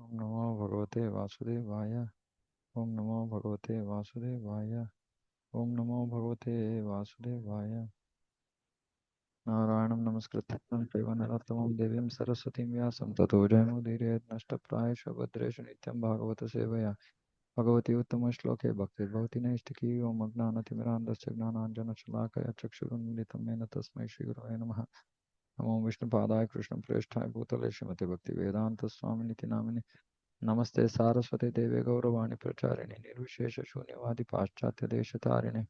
ओम नमो भगवते वासुदेवाय। ओम नमो भगवते वासुदेवाय। ओम नमो भगवते वासुदेवाय। नारायणं नमस्कृत्य नरं चैव नरोत्तमं देवीं सरस्वतीं व्यासं ततो जयमुदीरयेत् नष्टप्रायेषु भद्रेषु नित्यं भागवत सेवया भगवती उत्तमश्लोके भक्तिर्भवति नैष्टिकी। ओम अज्ञानतिमिरान्धस्य ज्ञानाञ्जनशलाकया चक्षुरुन्मिलितं येन तस्मै श्रीगुरवे नमः। नमो विष्णुपादाय कृष्णप्रेष्ठाय भूतले श्रीमते भक्तिवेदान्तस्वामिनिति नामिने। नमस्ते सारस्वती देवे गौरवाणी प्रचारिणे निर्विशेष शून्यवादी पाश्चात्य देशतारिणे।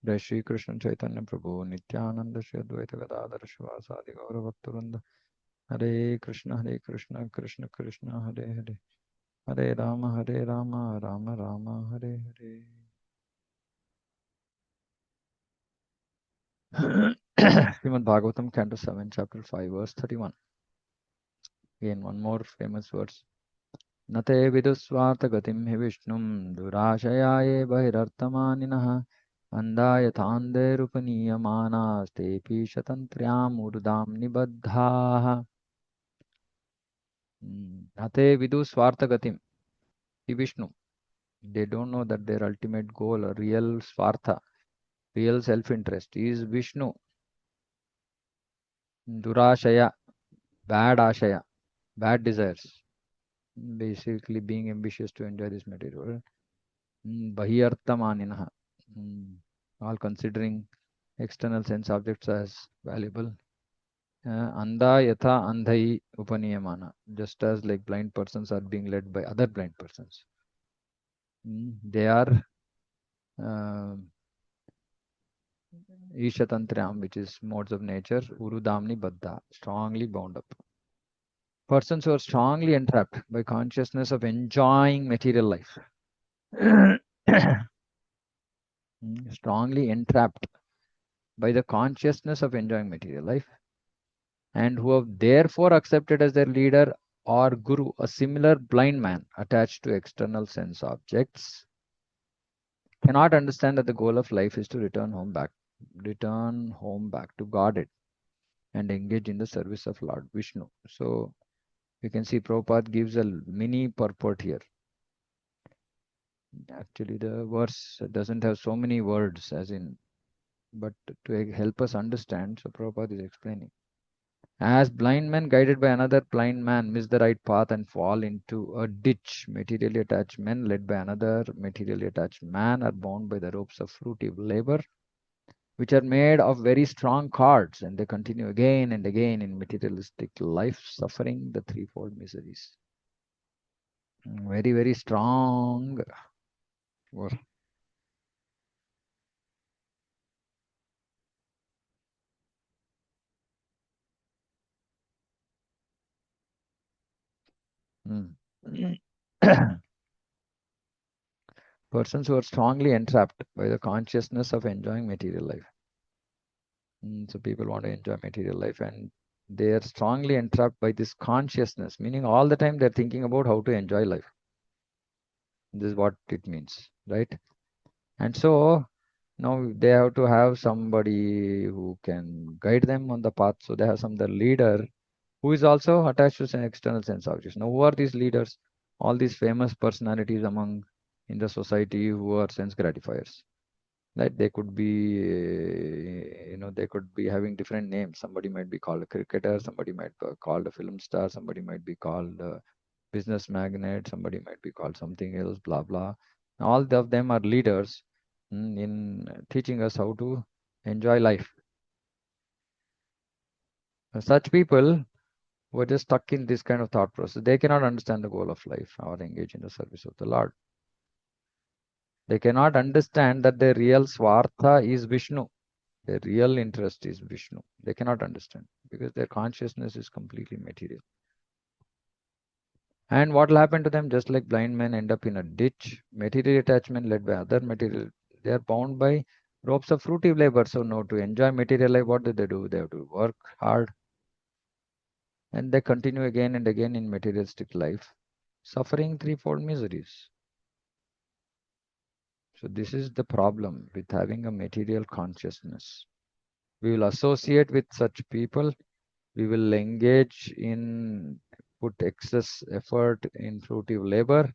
जय श्री कृष्ण चैतन्य प्रभु नित्यानंद श्री अद्वैत गदाधर शिवासादि गौरभक्तवृंद। हरे कृष्ण कृष्ण कृष्ण हरे हरे। हरे Ram Ram Ram Hare Hare. Srimad Bhagavatam, Canto 7, Chapter 5, Verse 31. Again, one more famous verse. नते विदुस्वार्थगतिं हि विष्णुं दुराशया ये बहिरर्थमानिनः अन्धा यथान्धैरुपनीयमानास्तेऽपि शतन्त्र्याम् निबद्धाः। नते विदुस्वार्थगतिं हि Vishnu. They don't know that their ultimate goal, or real swartha, real self-interest, is Vishnu. Durashaya, bad ashaya, bad desires. Basically being ambitious to enjoy this material world. Bahiyarthamaninaha. All considering external sense objects as valuable. Andha yatha andhai upaniyamana. Just as like blind persons are being led by other blind persons. They are Ishatantriam, which is modes of nature, Urudamni Baddha, strongly bound up. Persons who are strongly entrapped by consciousness of enjoying material life. Strongly entrapped by the consciousness of enjoying material life, and who have therefore accepted as their leader or guru a similar blind man attached to external sense objects, cannot understand that the goal of life is to return home back to Godhead and engage in the service of Lord Vishnu. So you can see Prabhupada gives a mini purport here. Actually, the verse doesn't have so many words as in, but to help us understand, so Prabhupada is explaining. As blind men guided by another blind man miss the right path and fall into a ditch, materially attached men led by another materially attached man are bound by the ropes of fruitive labor, which are made of very strong cords, and they continue again and again in materialistic life, suffering the threefold miseries. Very, very strong. Persons who are strongly entrapped by the consciousness of enjoying material life. So people want to enjoy material life, and they are strongly entrapped by this consciousness, meaning all the time they're thinking about how to enjoy life. This is what it means, right? And so now they have to have somebody who can guide them on the path. So they have some the leader who is also attached to an external sense objects. Now, who are these leaders? All these famous personalities among in the society who are sense gratifiers. Right? They could be, they could be having different names. Somebody might be called a cricketer. Somebody might be called a film star. Somebody might be called a business magnate. Somebody might be called something else. Blah blah. All of them are leaders in teaching us how to enjoy life. Such people who are just stuck in this kind of thought process, they cannot understand the goal of life or engage in the service of the Lord. They cannot understand that their real swartha is Vishnu. Their real interest is Vishnu. They cannot understand because their consciousness is completely material. And what will happen to them? Just like blind men end up in a ditch, material attachment led by other material, they are bound by ropes of fruitive labor. So now to enjoy material life, what do? They have to work hard. And they continue again and again in materialistic life, suffering threefold miseries. So this is the problem with having a material consciousness. We will associate with such people. We will engage in put excess effort in fruitive labor,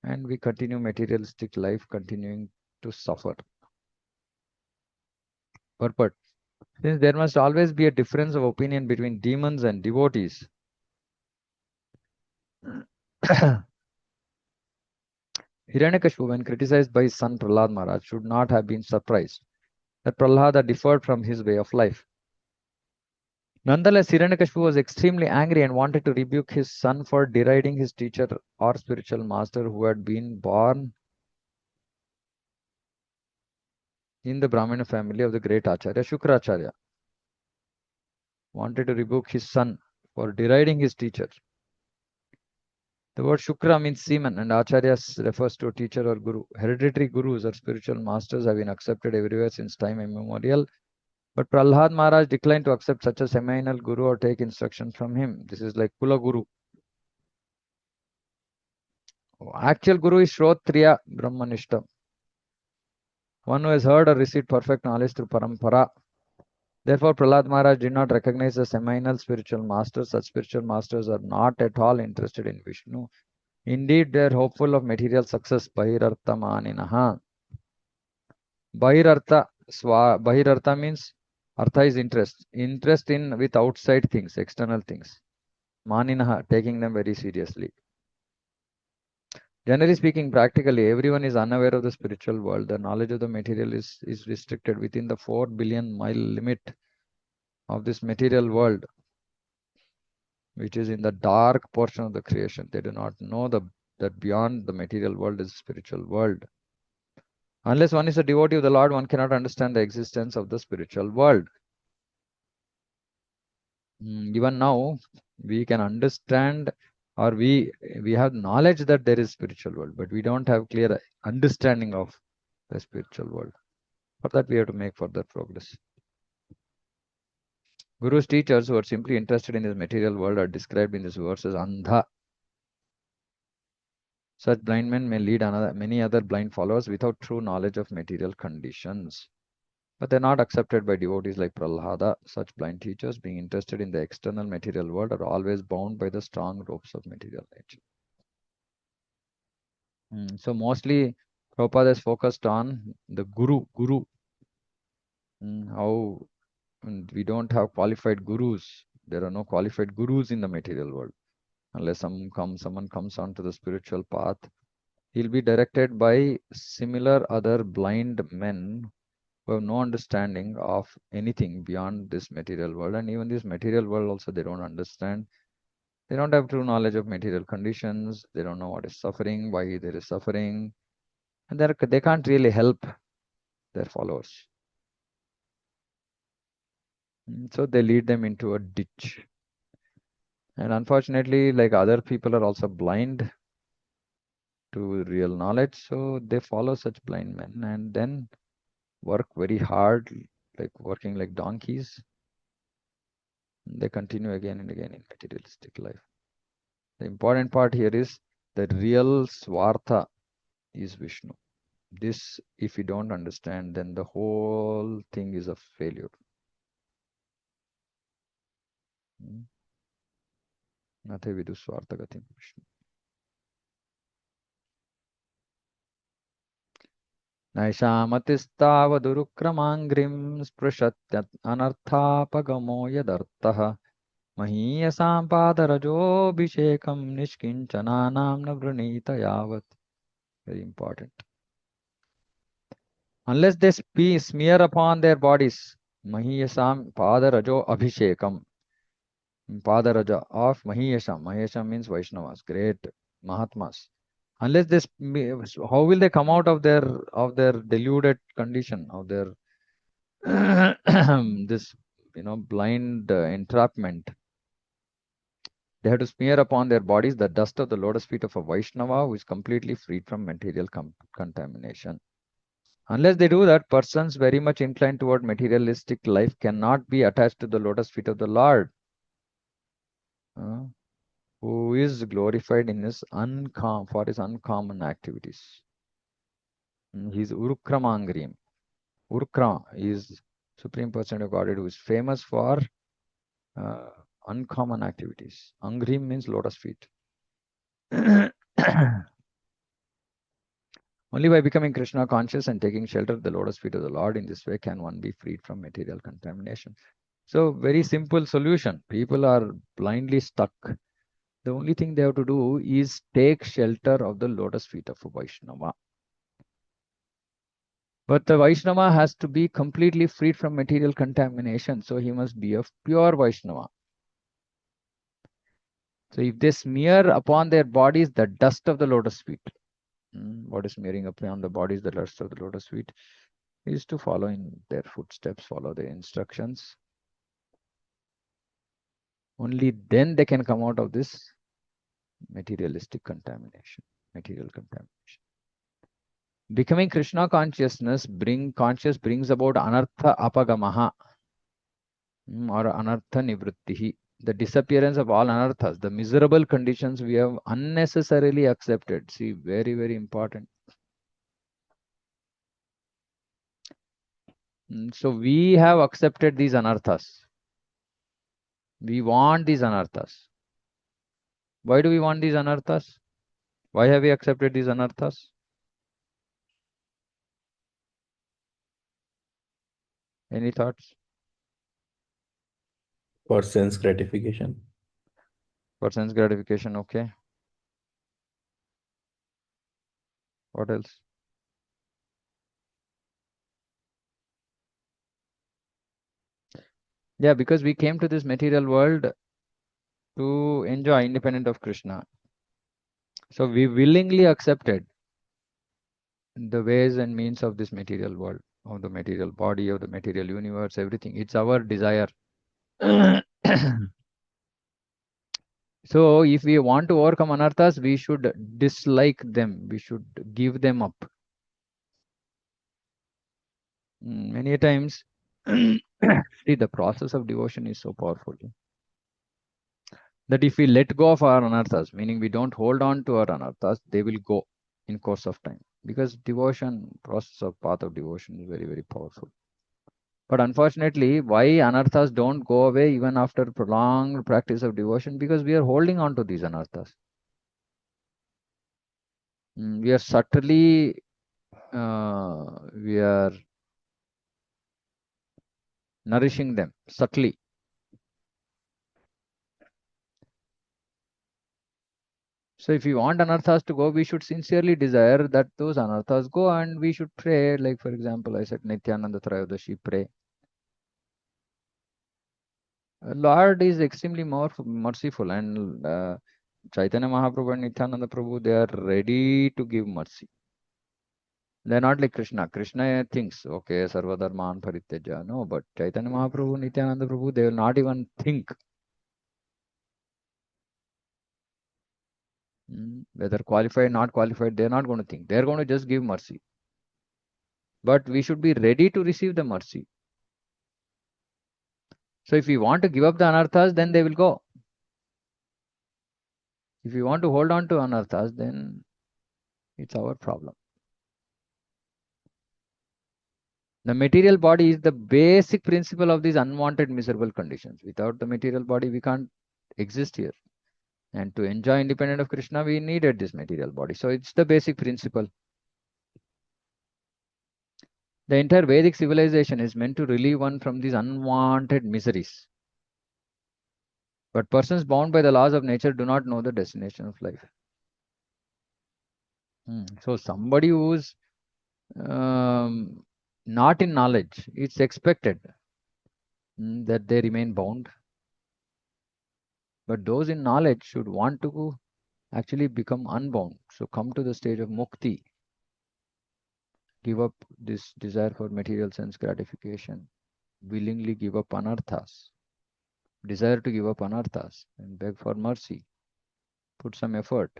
and we continue materialistic life, continuing to suffer. Purport. Since there must always be a difference of opinion between demons and devotees, Hiranyakashipu, when criticized by his son Prahlad Maharaj, should not have been surprised that Prahlada differed from his way of life. Nonetheless, Hiranyakashipu was extremely angry and wanted to rebuke his son for deriding his teacher or spiritual master who had been born in the Brahmana family of the great Acharya Shukracharya. Wanted to rebuke his son for deriding his teacher. The word Shukra means semen, and Acharya refers to a teacher or guru. Hereditary gurus or spiritual masters have been accepted everywhere since time immemorial. But Prahlad Maharaj declined to accept such a seminal guru or take instruction from him. This is like Kula Guru. Actual guru is Shrotriya Brahmanishta, one who has heard or received perfect knowledge through Parampara. Therefore, Prahlad Maharaj did not recognize the seminal spiritual masters. Such spiritual masters are not at all interested in Vishnu. Indeed, they are hopeful of material success. Bahirartha maninaha. Bahirartha means Artha is interest. Interest in with outside things, external things. Maninaha, taking them very seriously. Generally speaking, practically everyone is unaware of the spiritual world. The knowledge of the material is restricted within the 4 billion mile limit of this material world, which is in the dark portion of the creation. They do not know that beyond the material world is the spiritual world. Unless one is a devotee of the Lord, one cannot understand the existence of the spiritual world. Even now, we can understand, or we have knowledge that there is spiritual world, but we don't have clear understanding of the spiritual world. For that, we have to make further progress. Guru's teachers who are simply interested in this material world are described in this verse as andha. Such blind men may lead many other blind followers without true knowledge of material conditions. But they're not accepted by devotees like Prahlada. Such blind teachers, being interested in the external material world, are always bound by the strong ropes of material nature. So mostly Prabhupada is focused on the guru. How we don't have qualified gurus. There are no qualified gurus in the material world. Unless someone comes onto the spiritual path, he'll be directed by similar other blind men who have no understanding of anything beyond this material world. And even this material world also they don't understand. They don't have true knowledge of material conditions. They don't know what is suffering, why there is suffering. And they can't really help their followers. So they lead them into a ditch. And unfortunately, like other people are also blind to real knowledge. So they follow such blind men and then work very hard, like working like donkeys. They continue again and again in materialistic life. The important part here is the real Swartha is Vishnu. This, if you don't understand, then the whole thing is a failure. Nathe vidu Swartha gatim Vishnu. नैषामतिस्तावदुरुक्रमाङ्घ्रिं स्पृशत्यत् अनर्थापगमो यदर्थः महीयसां पादरजोऽभिषेकं निष्किञ्चनानां न वृणीत यावत्. Very important. Unless they smear upon their bodies, Mahiyasam Padarajo Abhishekam. Padaraja of Mahiyasham. Mahiyasham means Vaishnavas, great Mahatmas. Unless this, how will they come out of their deluded condition, of their this blind entrapment? They have to smear upon their bodies the dust of the lotus feet of a Vaishnava who is completely freed from material contamination. Unless they do that, persons very much inclined toward materialistic life cannot be attached to the lotus feet of the Lord, who is glorified in his for his uncommon activities. He is Urukramangrim. Urukram is Supreme Personality of Godhead who is famous for uncommon activities. Anghrim means lotus feet. Only by becoming Krishna conscious and taking shelter of the lotus feet of the Lord in this way can one be freed from material contamination. So, very simple solution. People are blindly stuck. The only thing they have to do is take shelter of the lotus feet of a Vaishnava. But the Vaishnava has to be completely freed from material contamination. So he must be a pure Vaishnava. So if they smear upon their bodies the dust of the lotus feet, what is smearing upon the bodies the dust of the lotus feet is to follow in their footsteps, follow their instructions. Only then they can come out of this materialistic contamination, material contamination. Becoming Krishna brings about anartha apagamaha or anartha nivrittihi, the disappearance of all anarthas, the miserable conditions we have unnecessarily accepted. See, very, very important. So we have accepted these anarthas. We want these anarthas. Why do we want these anarthas? Why have we accepted these anarthas? Any thoughts? For sense gratification. For sense gratification, okay. What else? Yeah, because we came to this material world to enjoy independent of Krishna. So we willingly accepted the ways and means of this material world, of the material body, of the material universe, everything. It's our desire. So if we want to overcome anarthas, we should dislike them. We should give them up. Many times, see, the process of devotion is so powerful that if we let go of our anarthas, meaning we don't hold on to our anarthas, they will go in course of time. Because devotion, process of path of devotion is very, very powerful. But unfortunately, why anarthas don't go away even after prolonged practice of devotion? Because we are holding on to these anarthas. We are subtly, we are nourishing them subtly. So if we want anarthas to go, we should sincerely desire that those anarthas go, and we should pray. Like, for example, I said Nityananda Trayodashi, pray. Lord is extremely more merciful, and Chaitanya Mahaprabhu and Nityananda Prabhu, they are ready to give mercy. They're not like Krishna. Krishna thinks, okay, Sarvadharman Parityaja. No, but Chaitanya Mahaprabhu, Nityananda Prabhu, they will not even think whether qualified, not qualified. They're not going to think. They're going to just give mercy. But we should be ready to receive the mercy. So if we want to give up the anarthas, then they will go. If we want to hold on to anarthas, then it's our problem. The material body is the basic principle of these unwanted miserable conditions. Without the material body, we can't exist here. And to enjoy independent of Krishna, we needed this material body. So it's the basic principle. The entire Vedic civilization is meant to relieve one from these unwanted miseries. But persons bound by the laws of nature do not know the destination of life. So somebody who's not in knowledge, it's expected that they remain bound. But those in knowledge should want to actually become unbound. So come to the stage of mukti. Give up this desire for material sense gratification. Willingly give up anarthas. Desire to give up anarthas and beg for mercy. Put some effort.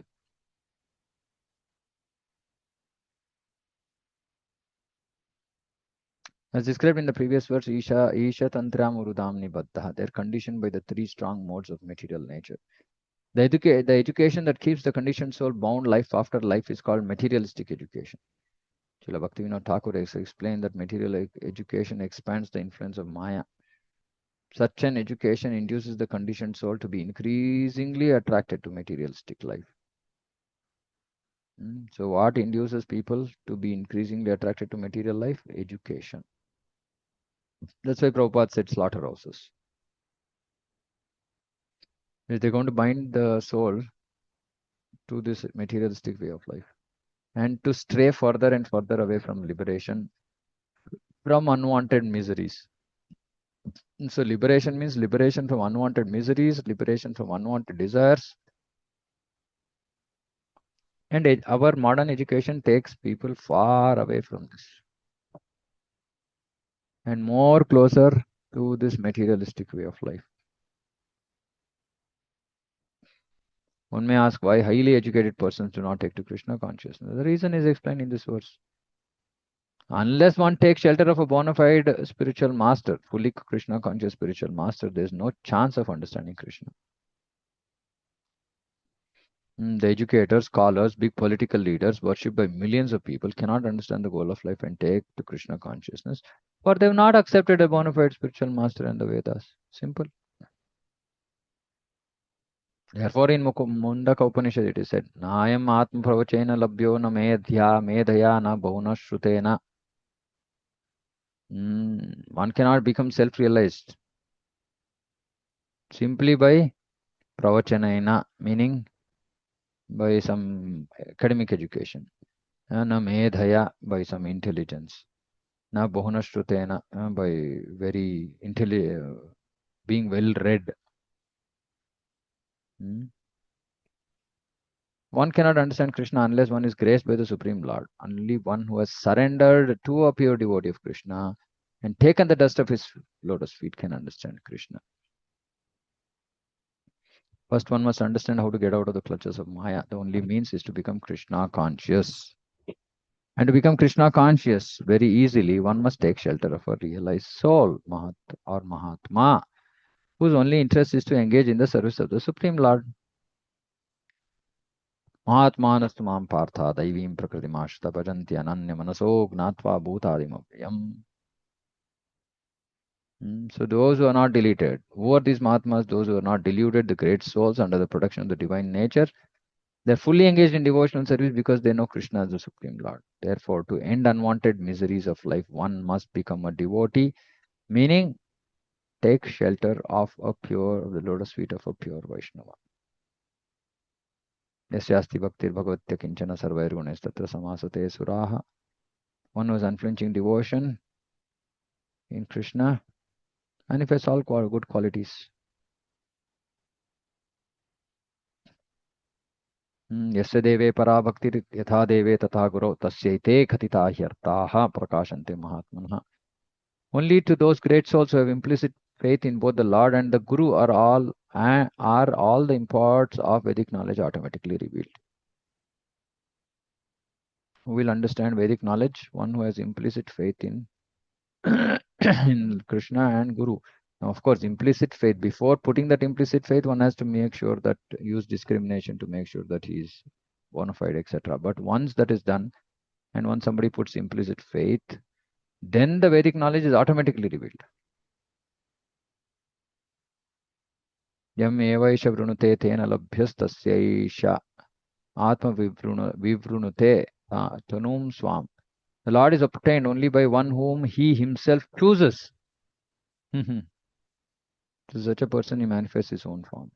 As described in the previous verse, Isha Tantram Urudam Nibaddha. They're conditioned by the three strong modes of material nature. The education that keeps the conditioned soul bound life after life is called materialistic education. Srila Bhaktivinoda Thakur has explained that material education expands the influence of Maya. Such an education induces the conditioned soul to be increasingly attracted to materialistic life. So, what induces people to be increasingly attracted to material life? Education. That's why Prabhupada said slaughterhouses. If they're going to bind the soul to this materialistic way of life and to stray further and further away from liberation, from unwanted miseries. So, liberation means liberation from unwanted miseries, liberation from unwanted desires. And our modern education takes people far away from this and more closer to this materialistic way of life. One may ask why highly educated persons do not take to Krishna consciousness. The reason is explained in this verse. Unless one takes shelter of a bona fide spiritual master, fully Krishna conscious spiritual master, there is no chance of understanding Krishna. The educators, scholars, big political leaders, worshipped by millions of people, cannot understand the goal of life and take to Krishna consciousness, for they have not accepted a bona fide spiritual master and the Vedas. Simple. Therefore, in Mundaka Upanishad, it is said, Nayam Atma Pravachena Labhyo na Medhya na Bahuna Shrutena. One cannot become self realized simply by Pravachanaina, meaning by some academic education, na Medhaya, by some intelligence, na Bahuna Shrutena, by very being well read. One cannot understand Krishna unless one is graced by the Supreme Lord. Only one who has surrendered to a pure devotee of Krishna and taken the dust of his lotus feet can understand Krishna. First, one must understand how to get out of the clutches of Maya. The only means is to become Krishna conscious. And to become Krishna conscious very easily, one must take shelter of a realized soul, Mahat or Mahatma, whose only interest is to engage in the service of the Supreme Lord. महात्मानस्तु मां पार्थ दैवीं प्रकृतिमाश्रिता भजन्ति अनन्यमनसो ज्ञात्वा भूतादिमव्ययम्. So those who are not deleted, who are these Mahatmas? Those who are not deluded, the great souls under the protection of the divine nature. They're fully engaged in devotional service because they know Krishna as the Supreme Lord. Therefore, to end unwanted miseries of life, one must become a devotee, meaning take shelter of the lotus feet of a pure Vaishnava. Yasyasti bhaktir bhagavatya kinchana sarvairgunes tatra samasate suraha. One who has unflinching devotion in Krishna manifests all good qualities. Yasya deve para bhaktir yatha deve tatha guru tasyaite khatita hyartaha prakashante mahatmanah. Only to those great souls who have implicit faith in both the Lord and the Guru are all the imports of Vedic knowledge automatically revealed. Who will understand Vedic knowledge? One who has implicit faith in in Krishna and Guru. Now, of course, implicit faith. Before putting that implicit faith, one has to make sure that use discrimination to make sure that he is bona fide, etc. But once that is done, and once somebody puts implicit faith, then the Vedic knowledge is automatically revealed. Yam evaisha vrunute tena labhyastasyaisha atma vivrunute tanum swam. The Lord is obtained only by one whom he himself chooses. To such a person, he manifests his own form.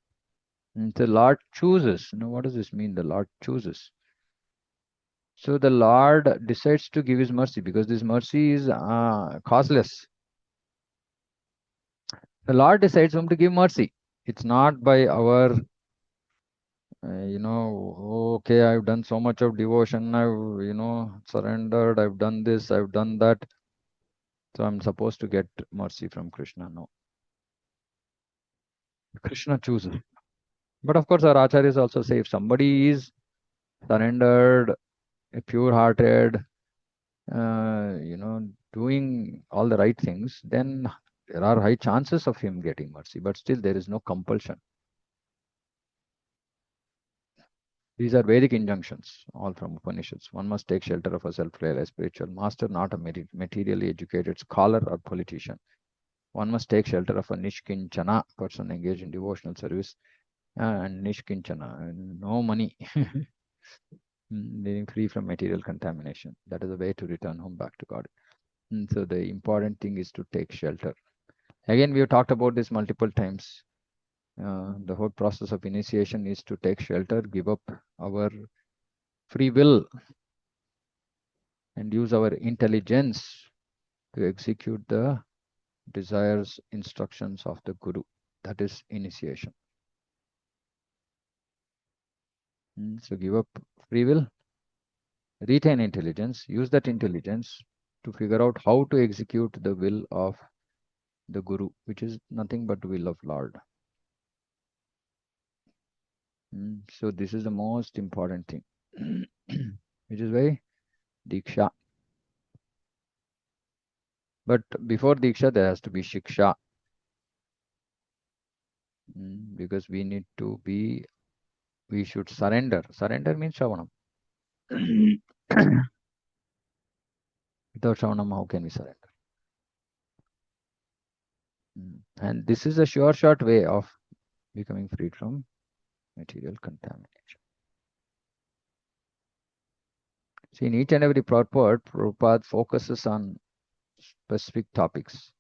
And the Lord chooses. Now, what does this mean? The Lord chooses. So the Lord decides to give his mercy because this mercy is causeless. The Lord decides whom to give mercy. It's not by our, okay, I've done so much of devotion, I've, surrendered, I've done this, I've done that. So I'm supposed to get mercy from Krishna. No. Krishna chooses. But of course, our acharyas also say if somebody is surrendered, pure hearted, doing all the right things, then there are high chances of him getting mercy. But still, there is no compulsion. These are Vedic injunctions, all from Upanishads. One must take shelter of a self-realized spiritual master, not a materially educated scholar or politician. One must take shelter of a nishkinchana person engaged in devotional service. And nishkinchana, no money, living free from material contamination. That is the way to return home back to God. So the important thing is to take shelter. Again, we have talked about this multiple times. The whole process of initiation is to take shelter, give up our free will, and use our intelligence to execute the desires, instructions of the Guru. That is initiation. So give up free will, retain intelligence, use that intelligence to figure out how to execute the will of the Guru, which is nothing but will of Lord. So this is the most important thing, which is why Diksha. But before Diksha, there has to be Shiksha, because we need to be, we should surrender. Surrender means Shravanam. Without Shravanam, how can we surrender? And this is a sure short way of becoming freed from material contamination. See, in each and every purport, Prabhupada focuses on specific topics.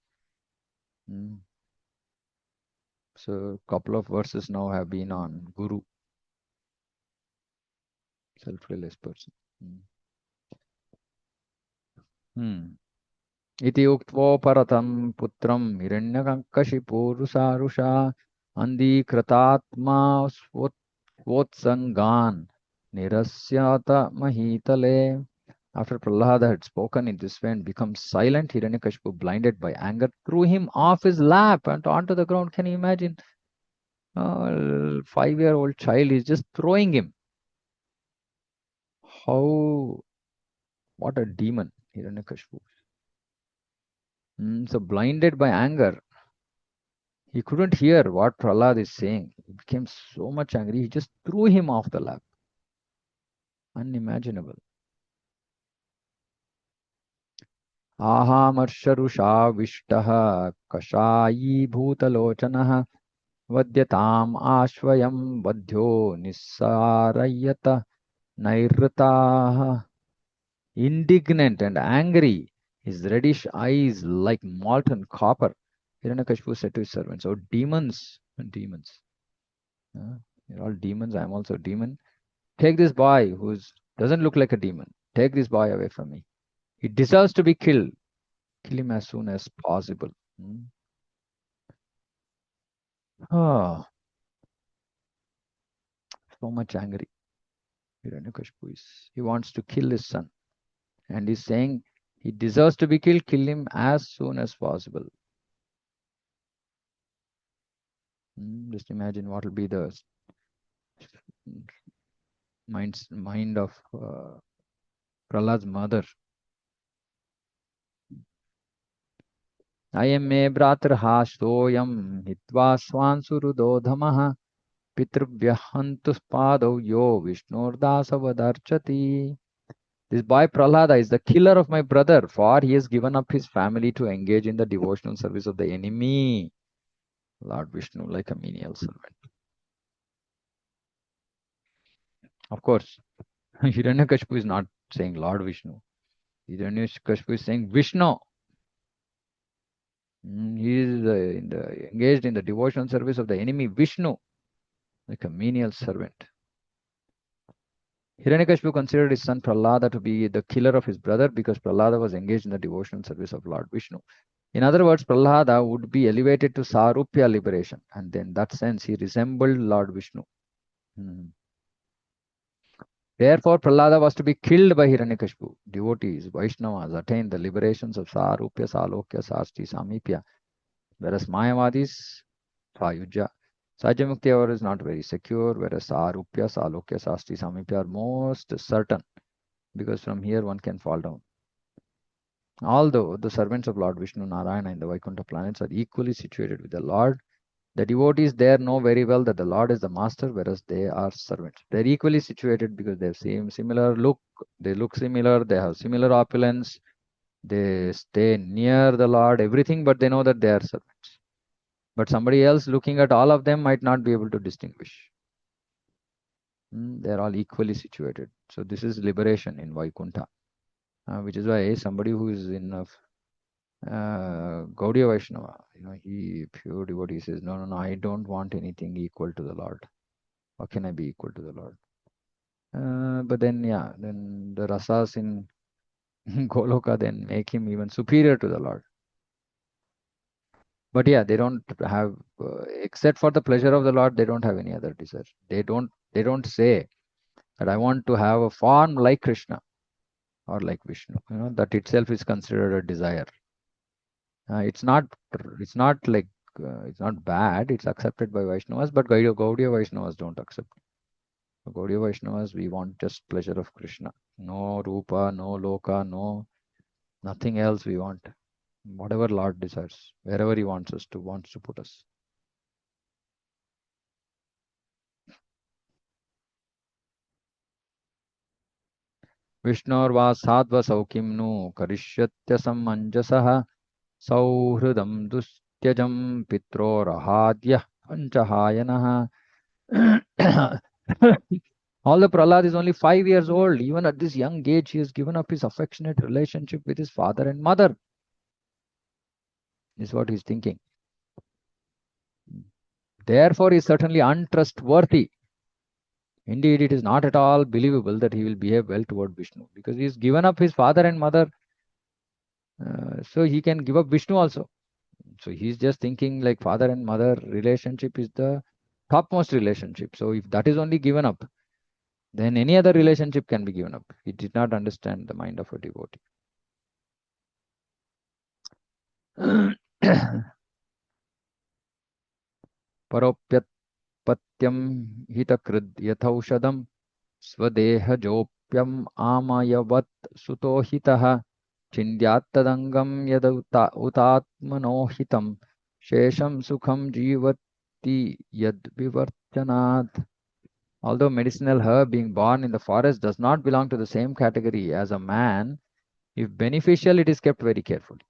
So a couple of verses now have been on Guru, self-realized person. इति उक्त्वोपरतं पुत्रं हिरण्यकशिपूरुषारुषा अन्धीकृतात्मा स्वोत्सङ्गान् निरस्यत महीतले. After Prahlada had spoken in this way and become silent, Hiranyakashipu, blinded by anger, threw him off his lap and onto the ground. Can you imagine? A 5-year-old child is just throwing him. How, what a demon, Hiranyakashipu. So blinded by anger, he couldn't hear what Prahlad is saying. He became so much angry, he just threw him off the lap. Unimaginable. Ahamarsharushavishtaha kashayi bhutalochanaha vadyatam ashvayam vadhyo nissarayata nairataha. Indignant and angry, his reddish eyes like molten copper. Hiranyakashipu said to his servants, "Oh, demons, demons. You're all demons, I'm also a demon. Take this boy who doesn't look like a demon. Take this boy away from me. He deserves to be killed. Kill him as soon as possible." Oh, so much angry. Hiranyakashipu is. He wants to kill his son. And he's saying he deserves to be killed. Kill him as soon as possible. Just imagine what will be the mind of Prahlad's mother. Ayam me bratraha soyam hitva swansurudodhamaha pitrubhyahantu padau yo vishnurdasavadarchati. This boy Prahlada is the killer of my brother, for he has given up his family to engage in the devotional service of the enemy. Lord Vishnu, like a menial servant. Of course, Hiranyakashipu is not saying Lord Vishnu. Hiranyakashipu is saying Vishnu. He is engaged in the devotional service of the enemy Vishnu, like a menial servant. Hiranyakashipu considered his son Prahlada to be the killer of his brother because Prahlada was engaged in the devotional service of Lord Vishnu. In other words, Prahlada would be elevated to Sarupya liberation, and in that sense, he resembled Lord Vishnu. Therefore, Prahlada was to be killed by Hiranyakashipu. Devotees, Vaishnavas, attained the liberations of Sarupya, Salokya, Sasti, Samipya, whereas Mayavadis, Sayujya. Sajamukti, however, is not very secure, whereas Sarupya, Salokya, Sasti, Samipya are most certain, because from here one can fall down. Although the servants of Lord Vishnu, Narayana in the Vaikuntha planets are equally situated with the Lord, the devotees there know very well that the Lord is the master, whereas they are servants. They're equally situated because they have similar look, they look similar, they have similar opulence, They stay near the Lord, everything, but they know that they are servants. But somebody else looking at all of them might not be able to distinguish. They're all equally situated. So this is liberation in Vaikuntha, which is why somebody who is in Gaudiya Vaishnava, he pure devotee says, no, no, no, I don't want anything equal to the Lord. How can I be equal to the Lord? But then, yeah, then the rasas in Goloka then make him even superior to the Lord. But yeah, they don't have, except for the pleasure of the Lord, they don't have any other desire. They don't say that I want to have a form like Krishna or like Vishnu. That itself is considered a desire. It's not, it's not bad. It's accepted by Vaishnavas, but Gaudiya Vaishnavas don't accept. Gaudiya Vaishnavas, we want just pleasure of Krishna. No Rupa, no Loka, no nothing else we want. Whatever Lord desires, wherever He wants to put us. विष्णोर्वा साध्वसौ किं नु करिष्यत्यसमञ्जसः सौहृदं दुस्त्यजं पित्रोरहाद्यः पञ्चहायनः. Although Prahlad is only 5 years old, even at this young age, he has given up his affectionate relationship with his father and mother. Is what he's thinking. Therefore, he is certainly untrustworthy. Indeed, it is not at all believable that he will behave well toward Vishnu, because he has given up his father and mother, so he can give up Vishnu also. So he's just thinking like father and mother relationship is the topmost relationship. So if that is only given up, then any other relationship can be given up. He did not understand the mind of a devotee. परोप्यत्पत्यं हितकृद् यथौषधं स्वदेहजोप्यम् आमयवत् सुतोहितः छिन्द्यात्तदङ्गं उतात्मनो हितं शेषं सुखं जीवति यद्विवर्चनात्. Although medicinal herb being born in the forest does not belong to the same category as a man, if beneficial, it is kept very carefully.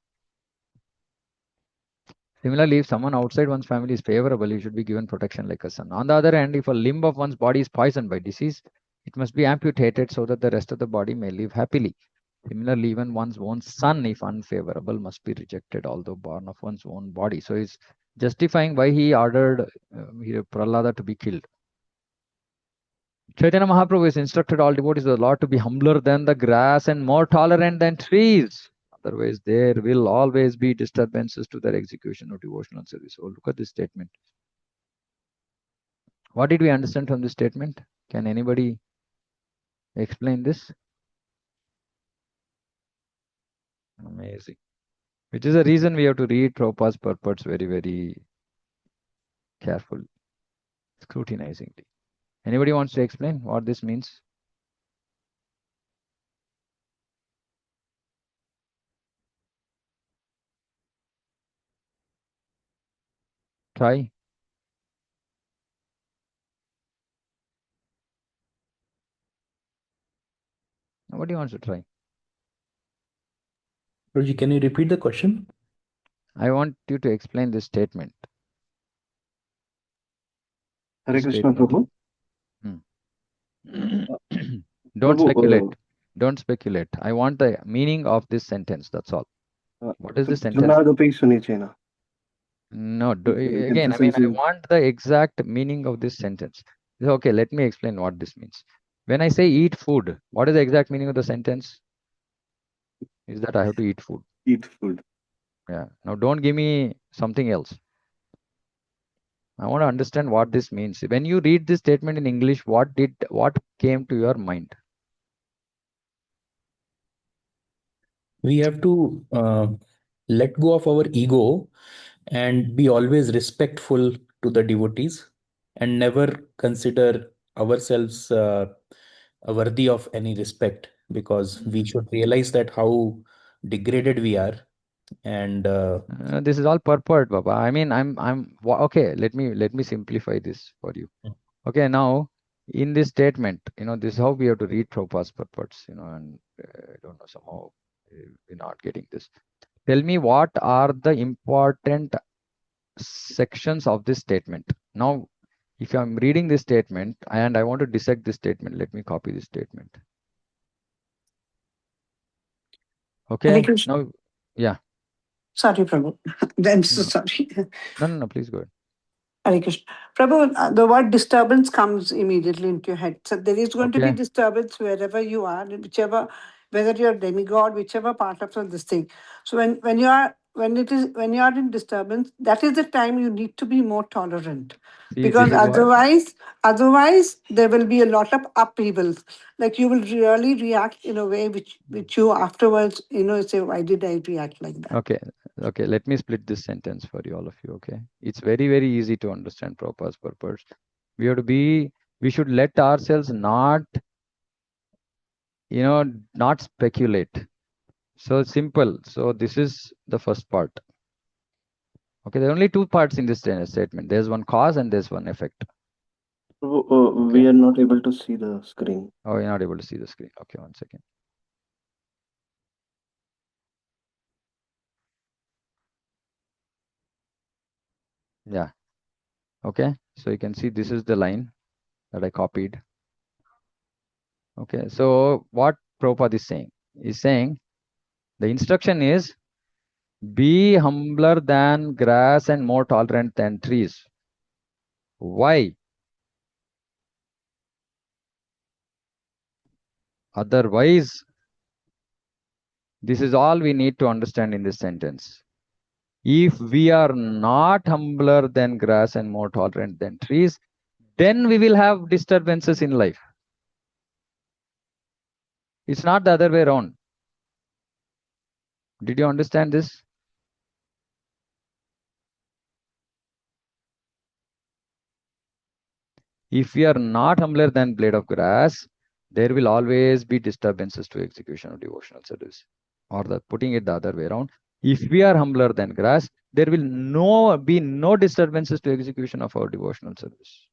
Similarly, if someone outside one's family is favorable, he should be given protection like a son. On the other hand, if a limb of one's body is poisoned by disease, it must be amputated so that the rest of the body may live happily. Similarly, even one's own son, if unfavorable, must be rejected, although born of one's own body. So he's justifying why he ordered Prahlada to be killed. Chaitanya Mahaprabhu has instructed all devotees of the Lord to be humbler than the grass and more tolerant than trees. Otherwise, there will always be disturbances to their execution of devotional service. So look at this statement. What did we understand from this statement? Can anybody explain this? Amazing. Which is the reason we have to read Prabhupada's purports very, very carefully, scrutinizingly. Anybody wants to explain what this means? Try. Nobody wants to try. Guruji, can you repeat the question? I want you to explain this statement. Hare Krishna, Prabhu. Don't Prabhu, speculate. Don't speculate. I want the meaning of this sentence. That's all. What is the sentence? Junadapi Sunichena. No, Again, again, I mean, I want the exact meaning of this sentence. Okay, let me explain what this means. When I say eat food, what is the exact meaning of the sentence? Is that I have to eat food. Eat food. Yeah. Now, don't give me something else. I want to understand what this means. When you read this statement in English, what came to your mind? We have to let go of our ego and be always respectful to the devotees and never consider ourselves worthy of any respect, because we should realize that how degraded we are. And This is all purport, Baba. I mean, okay. Let me simplify this for you. Okay, now in this statement, this is how we have to read Prabhupada's purports. And I don't know, somehow we're not getting this. Tell me what are the important sections of this statement. Now, if I'm reading this statement and I want to dissect this statement, let me copy this statement. Okay. Now, yeah. Sorry, Prabhu. I'm so No, sorry. no, please go ahead. Hare Krishna. Prabhu, the word disturbance comes immediately into your head. So there is going to be Okay. disturbance wherever you are, whichever, whether you're demigod, whichever part of this thing. So when you are when you are in disturbance, that is the time you need to be more tolerant. See, Because this is what. otherwise there will be a lot of upheavals. Like you will really react in a way which you afterwards, say, why did I react like that? Okay. Okay. Let me split this sentence for you, all of you. Okay. It's very, very easy to understand Prabhupada's purpose. We have to be, we should let ourselves not, not speculate. So simple. So this is the first part. Okay. There are only two parts in this statement. There's one cause and there's one effect. We are not able to see the screen. Oh, you're not able to see the screen. Okay. One second. Yeah. Okay. So you can see this is the line that I copied. Okay. So what Prabhupada is saying? He's saying the instruction is be humbler than grass and more tolerant than trees. Why? Otherwise, this is all we need to understand in this sentence. If we are not humbler than grass and more tolerant than trees, then we will have disturbances in life. It's not the other way around. Did you understand this? If we are not humbler than blade of grass, there will always be disturbances to execution of devotional service. Or putting it the other way around, if we are humbler than grass, there will be no disturbances to execution of our devotional service.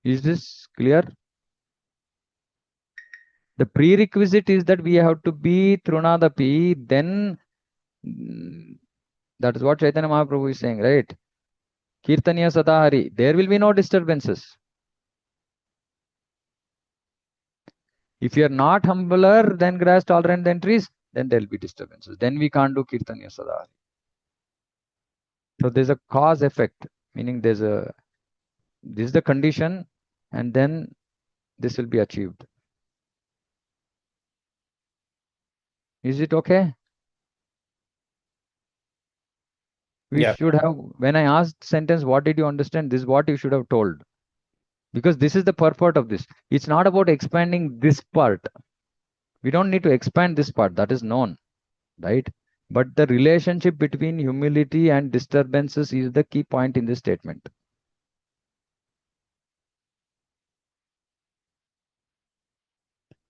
Is this clear? The prerequisite is that we have to be Trunadapi, then that is what Chaitanya Mahaprabhu is saying, right? Kirtaniya Sadahari, there will be no disturbances. If you are not humbler than grass, tolerant than trees, then there will be disturbances. Then we can't do Kirtaniya Sadahari. So there's a cause effect, meaning this is the condition, and then this will be achieved. Is it okay? We should have, when I asked sentence, what did you understand? This is what you should have told. Because this is the purport of this. It's not about expanding this part. We don't need to expand this part. That is known, right? But the relationship between humility and disturbances is the key point in this statement.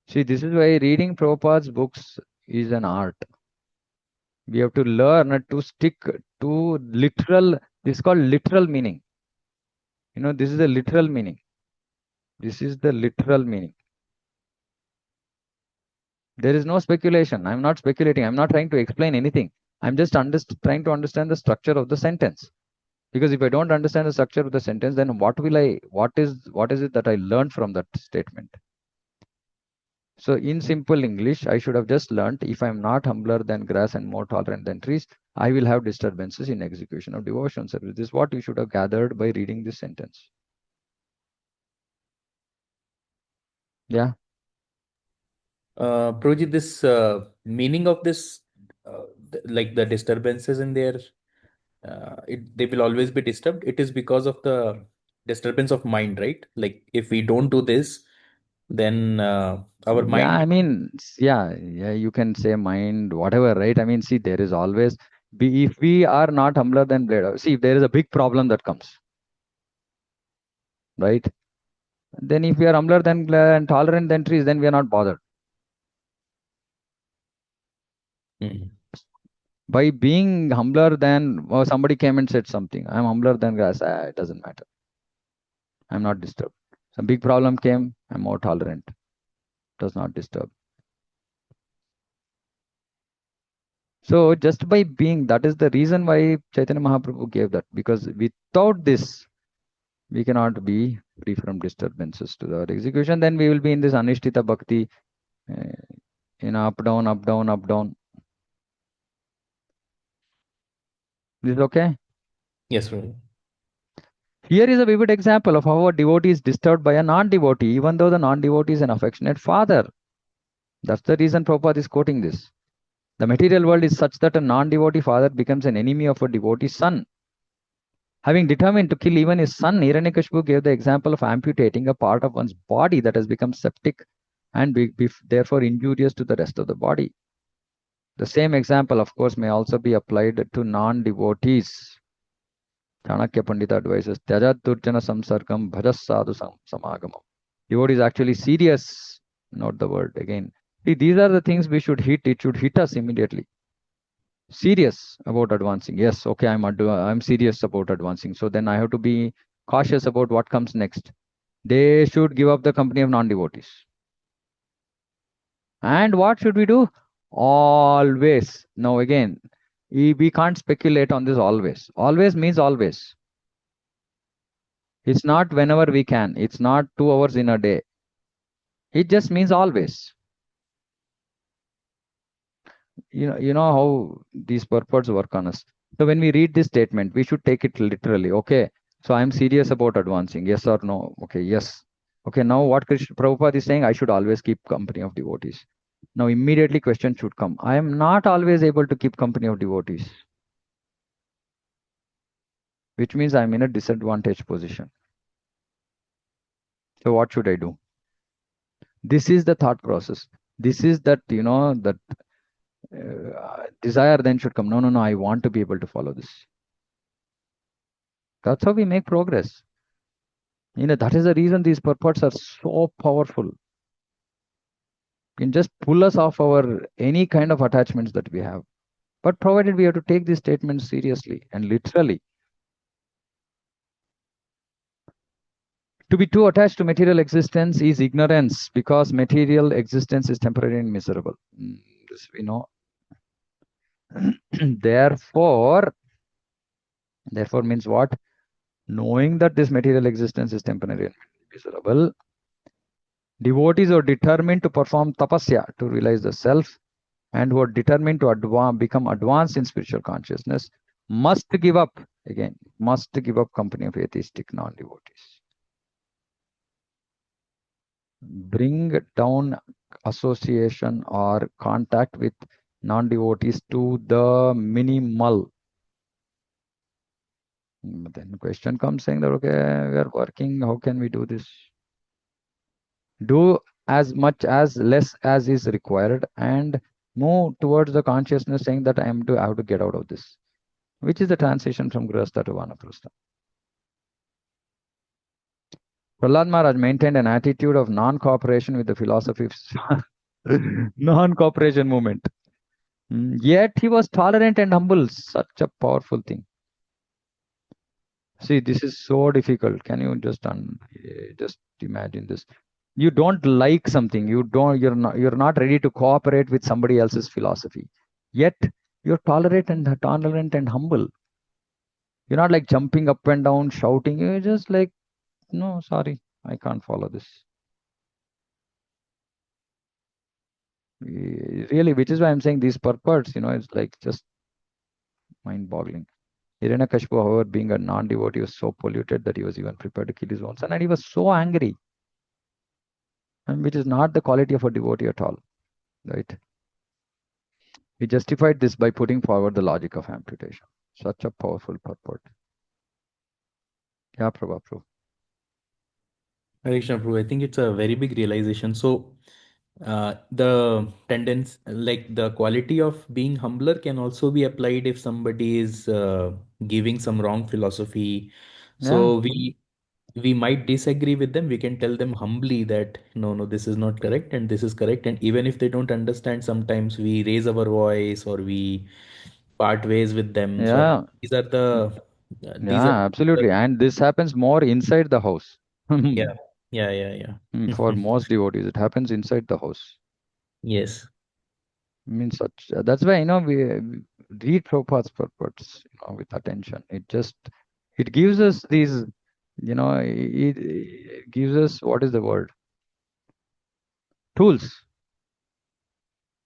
See, this is why reading Prabhupada's books is an art. We have to learn to stick to literal, this is called literal meaning. This is the literal meaning. This is the literal meaning. There is no speculation. I'm not speculating. I'm not trying to explain anything. I'm just trying to understand the structure of the sentence. Because if I don't understand the structure of the sentence, then what is it that I learned from that statement? So in simple English, I should have just learned, if I'm not humbler than grass and more tolerant than trees, I will have disturbances in execution of devotion service. This is what you should have gathered by reading this sentence. Yeah. Prabhuji, this meaning of this, like the disturbances in there, they will always be disturbed. It is because of the disturbance of mind, right? Like if we don't do this, then our mind. Yeah, I mean, yeah, you can say mind, whatever, right? I mean, see, there is always, if we are not humbler than blade, see, if there is a big problem that comes, right? Then if we are humbler than and tolerant than trees, then we are not bothered. By being humbler than, somebody came and said something, I'm humbler than grass, it doesn't matter. I'm not disturbed. A big problem came, I'm more tolerant. Does not disturb. So just by being, that is the reason why Chaitanya Mahaprabhu gave that. Because without this, we cannot be free from disturbances to our execution. Then we will be in this Anishtita Bhakti, in up, down, up, down, up, down. Is it okay? Yes, Prabhu. Here is a vivid example of how a devotee is disturbed by a non-devotee, even though the non-devotee is an affectionate father. That's the reason Prabhupada is quoting this. The material world is such that a non-devotee father becomes an enemy of a devotee son. Having determined to kill even his son, Hiranyakashipu gave the example of amputating a part of one's body that has become septic and therefore injurious to the rest of the body. The same example, of course, may also be applied to non-devotees. Chanakya Pandita advises, Tyajat Durjana Samsargam Bhajas Sadhu Samagamam. Devotee is actually serious, not the word again. See, these are the things we should hit. It should hit us immediately. Serious about advancing. Yes, okay, I'm serious about advancing. So then I have to be cautious about what comes next. They should give up the company of non-devotees. And what should we do? Always. Now again, we can't speculate on this always. Always means always. It's not whenever we can. It's not 2 hours in a day. It just means always. You know how these purports work on us. So when we read this statement, we should take it literally. Okay, so I'm serious about advancing. Yes or no? Okay, yes. Okay, now what Krishna Prabhupada is saying, I should always keep company of devotees. Now immediately question should come. I am not always able to keep company of devotees, which means I'm in a disadvantaged position. So what should I do? This is the thought process. This is that, that desire then should come. No, I want to be able to follow this. That's how we make progress. That is the reason these purports are so powerful. Can just pull us off our any kind of attachments that we have. But provided we have to take these statements seriously and literally. To be too attached to material existence is ignorance, because material existence is temporary and miserable. This we know. Therefore means what? Knowing that this material existence is temporary and miserable, devotees are determined to perform tapasya to realize the self, and who are determined to become advanced in spiritual consciousness must give up company of atheistic non-devotees. Bring down association or contact with non-devotees to the minimal. But then the question comes saying that, okay, we are working, how can we do this? Do as much as less as is required and move towards the consciousness saying that I have to get out of this, which is the transition from grihastha to vanaprastha. Prahlad Maharaj maintained an attitude of non-cooperation with the philosophy of non-cooperation movement. Yet he was tolerant and humble. Such a powerful thing. See, this is so difficult. Can you just imagine this? You don't like something. You're not ready to cooperate with somebody else's philosophy. Yet you're tolerant and humble. You're not like jumping up and down, shouting. You're just like, no, sorry, I can't follow this. Really, which is why I'm saying these purports, it's like just mind-boggling. Hiranyakashipu, however, being a non-devotee, was so polluted that he was even prepared to kill his own son, and he was so angry, and which is not the quality of a devotee at all, right? He justified this by putting forward the logic of amputation. Such a powerful purport. Yeah, Prabhu. Hare Krishna, Prabhu, I think it's a very big realization. So, the tendency, like the quality of being humbler, can also be applied if somebody is giving some wrong philosophy. Yeah. So we might disagree with them. We can tell them humbly that no, this is not correct and this is correct. And even if they don't understand, sometimes we raise our voice or we part ways with them. So I think Yeah. these are the these are Yeah, absolutely. And this happens more inside the house. yeah. Yeah. For most devotees, it happens inside the house. Yes. Means such. That's why we read Prabhupada's purports, with attention. It gives us these, it gives us, what is the word? Tools,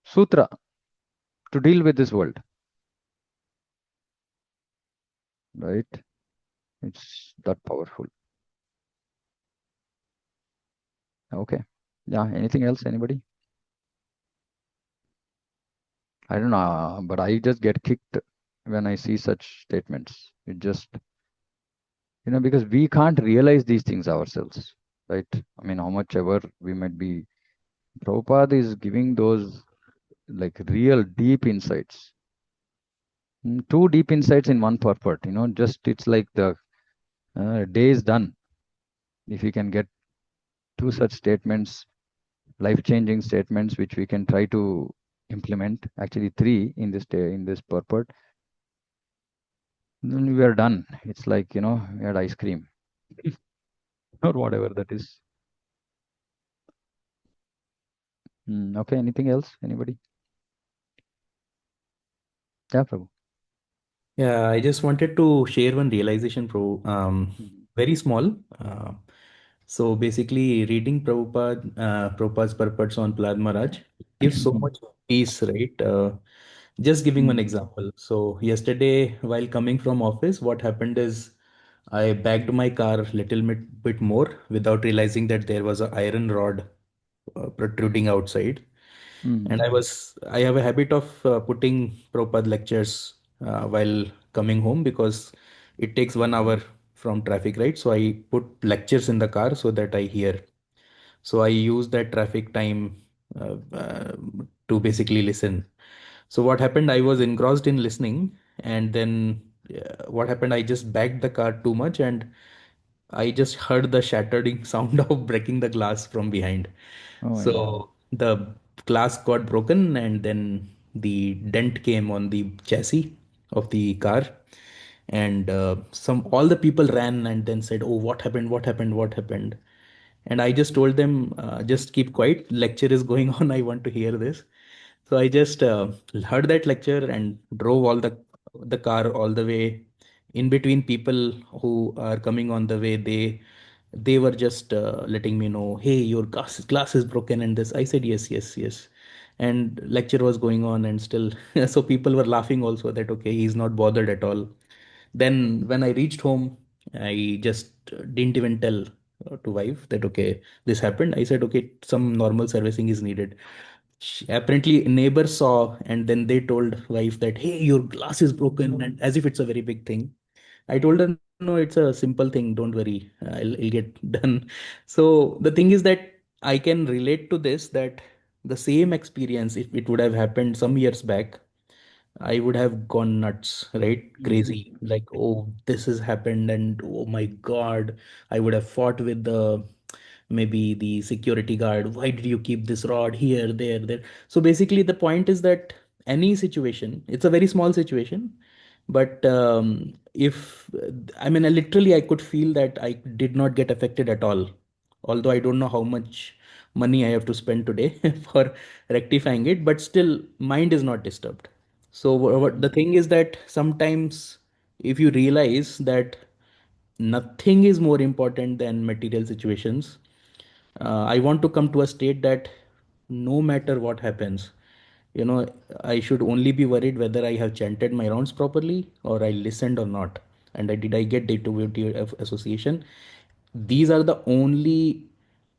sutra, to deal with this world, right? It's that powerful. Okay. Yeah. Anything else? Anybody? I don't know, but I just get kicked when I see such statements. It just, because we can't realize these things ourselves, right? I mean, how much ever we might be, Prabhupada is giving those like real deep insights. Two deep insights in one purport, just it's like the day is done. If we can get two such statements, life-changing statements, which we can try to implement, actually three in this day, in this purport, then we are done. It's like, we had ice cream or whatever that is. Okay, anything else? Anybody? Yeah, Prabhu. Yeah, I just wanted to share one realization, Mhm. very small. So basically, reading Prabhupada's purports on Prahlad Maharaj gives so much peace, right? Just giving one Mm. example. So yesterday, while coming from office, what happened is I backed my car a bit more without realizing that there was an iron rod protruding outside. And Mm. I have a habit of putting Prabhupada lectures while coming home because it takes 1 hour from traffic, right? So I put lectures in the car so that I hear. So I use that traffic time to basically listen. So what happened? I was engrossed in listening, and then what happened? I just backed the car too much, and I just heard the shattering sound of breaking the glass from behind. Oh my God. So the glass got broken, and then the dent came on the chassis of the car. And some all the people ran and then said, "Oh, what happened? What happened? What happened?" And I just told them, "Just keep quiet. Lecture is going on. I want to hear this." So I just heard that lecture and drove all the car all the way. In between people who are coming on the way, they were just letting me know, "Hey, your glass is broken," and this. I said, "Yes, yes, yes." And lecture was going on, and still, so people were laughing also that okay, he's not bothered at all. Then when I reached home, I just didn't even tell to wife that okay, this happened. I said okay, some normal servicing is needed. Apparently neighbor saw, and then they told wife that hey, your glass is broken, and as if it's a very big thing. I told her no, it's a simple thing, don't worry, I'll get done. So the thing is that I can relate to this, that the same experience, if it would have happened some years back, I would have gone nuts, right? Mm. Crazy. Like, oh, this has happened, and oh my God, I would have fought with the maybe the security guard. Why did you keep this rod here, there, there? So basically, the point is that any situation, it's a very small situation, but if I mean, literally, I could feel that I did not get affected at all. Although I don't know how much money I have to spend today for rectifying it, but still, mind is not disturbed. So what the Mm. thing is that sometimes if you realize that nothing is more important than material situations, I want to come to a state that no matter what happens, you know, I should only be worried whether I have chanted my rounds properly or I listened or not, and did I get day-to-day association. These are the only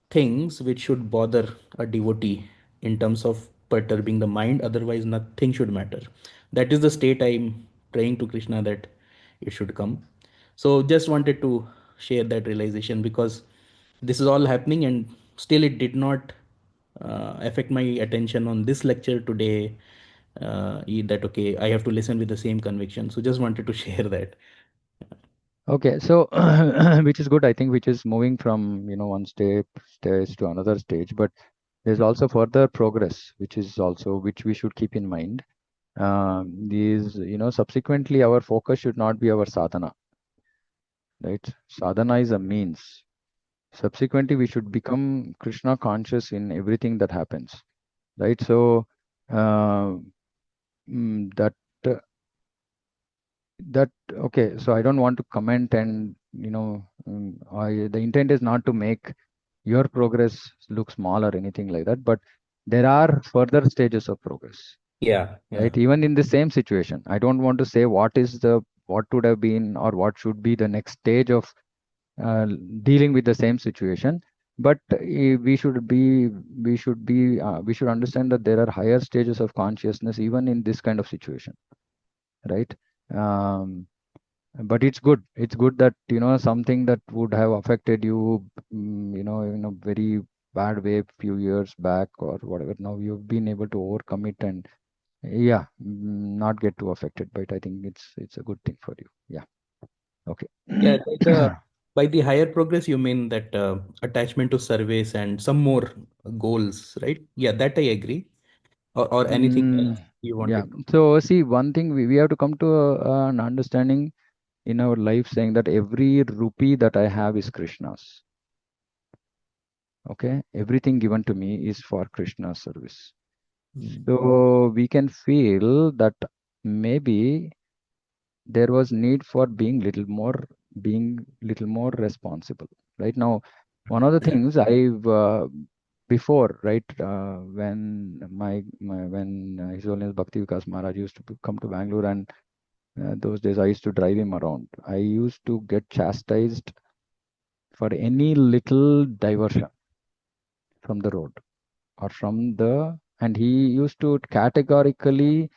things which should bother a devotee in terms of perturbing the mind. Otherwise, nothing should matter. That is the state I'm praying to Krishna that it should come. So, just wanted to share that realization because this is all happening and still it did not affect my attention on this lecture today. That okay, I have to listen with the same conviction. So, just wanted to share that. Okay, so which is good, I think, which is moving from, one stage to another stage, but there's also further progress, which we should keep in mind. Subsequently, our focus should not be our sadhana, right? Sadhana is a means. subsequently we should become Krishna conscious in everything that happens, right? So uh, that uh, that okay. So I don't want to comment, and the intent is not to make your progress look small or anything like that, but there are further stages of progress, Yeah, yeah, right? Even in the same situation, I don't want to say what would have been or what should be the next stage of uh, dealing with the same situation, but we should understand that there are higher stages of consciousness even in this kind of situation, right? um, but it's good that something that would have affected you, in a very bad way few years back or whatever, now you've been able to overcome it and yeah, not get too affected by it. I think it's a good thing for you. Yeah. Okay. yeah. Like by the higher progress, you mean that attachment to service and some more goals, right? Yeah, that I agree. Or anything else you Yeah. wanted to? So see, one thing we have to come to an understanding in our life, saying that every rupee that I have is Krishna's. Okay. Everything given to me is for Krishna's service. Mm. So we can feel that maybe there was need for being little more responsible. Right now, one of the Yeah. things I've before, right, when His Holiness Bhakti Vikas Maharaj used to come to Bangalore, and those days I used to drive him around. I used to get chastised for any little diversion from the road or and he used to categorically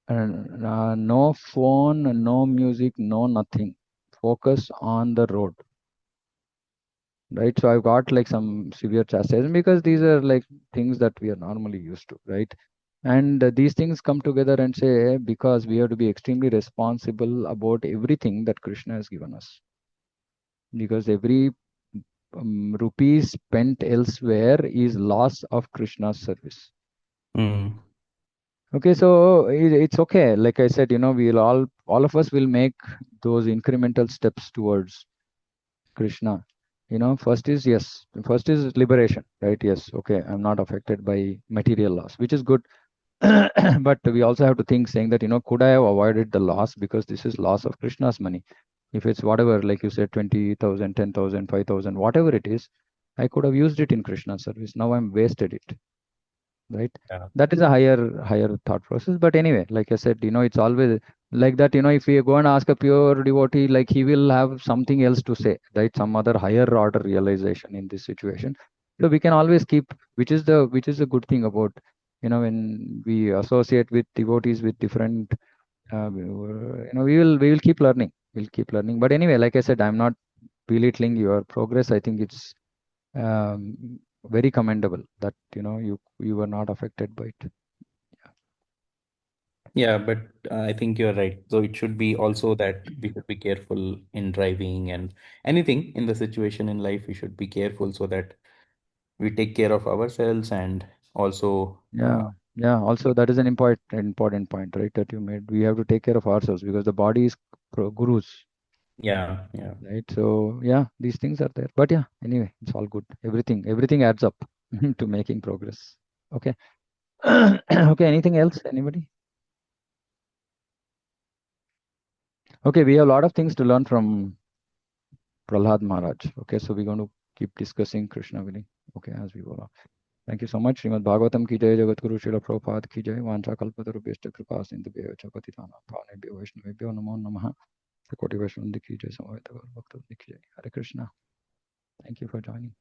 no phone, no music, no nothing. Focus on the road, right? So I've got like some severe chastisement because these are like things that we are normally used to, right? And these things come together and say, because we have to be extremely responsible about everything that Krishna has given us. Because every rupee spent elsewhere is loss of Krishna's service. Mm. Okay, so it's okay. Like I said, we'll all of us will make those incremental steps towards Krishna. First is liberation, right? Yes, okay, I'm not affected by material loss, which is good. But we also have to think, saying that, could I have avoided the loss, because this is loss of Krishna's money. If it's whatever, like you said, 20,000, 10,000, 5,000, whatever it is, I could have used it in Krishna's service. Now I'm wasted it, right? Yeah. That is a higher thought process. But anyway, like I said, it's always like that. If we go and ask a pure devotee, like, he will have something else to say, right? Some other higher order realization in this situation. So we can always keep, which is the good thing about, when we associate with devotees with different we will keep learning. We'll keep learning. But anyway, like I said, I'm not belittling your progress. I think it's very commendable that you were not affected by it. Yeah, but I think you're right. So it should be also that we should be careful in driving and anything in the situation in life. We should be careful so that we take care of ourselves and also, Yeah, also that is an important point, right, that you made. We have to take care of ourselves because the body is gurus, yeah, yeah, right? So yeah, these things are there. But yeah, anyway, it's all good. Everything adds up to making progress. Okay. Okay, anything else? Anybody? Okay, we have a lot of things to learn from Prahlad Maharaj. Okay, so we're going to keep discussing Krishna willing. Okay, as we go along. Thank you so much. Srimad Bhagavatam ki jai, Jagat Guru Srila Prabhupada ki jai, Vancha Kalpatarubhyashta Kripa Sindhubhyo Cha Patitana Pavnebhyo Vaishnavebhyo Namo Namaha. Koti Vaishnavandi ki jai, Samaveta Bhakta ki jai. Hare Krishna. Thank you for joining.